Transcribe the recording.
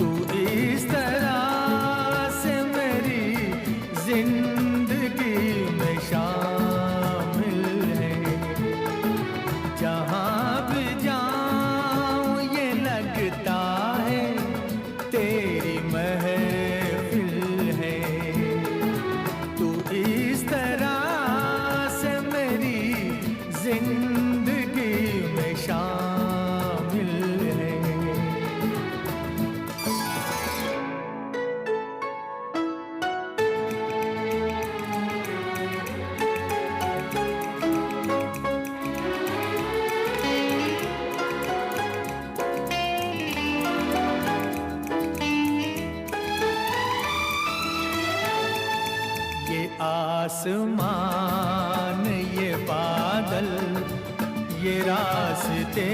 तू इस तरह से मेरी जिंदगी में शामिल है। जहाँ भी जाऊँ ये लगता है तेरी महफिल है। तू इस तरह से मेरी जिंदगी में शामिल है। ये आसमान, ये बादल, ये रास्ते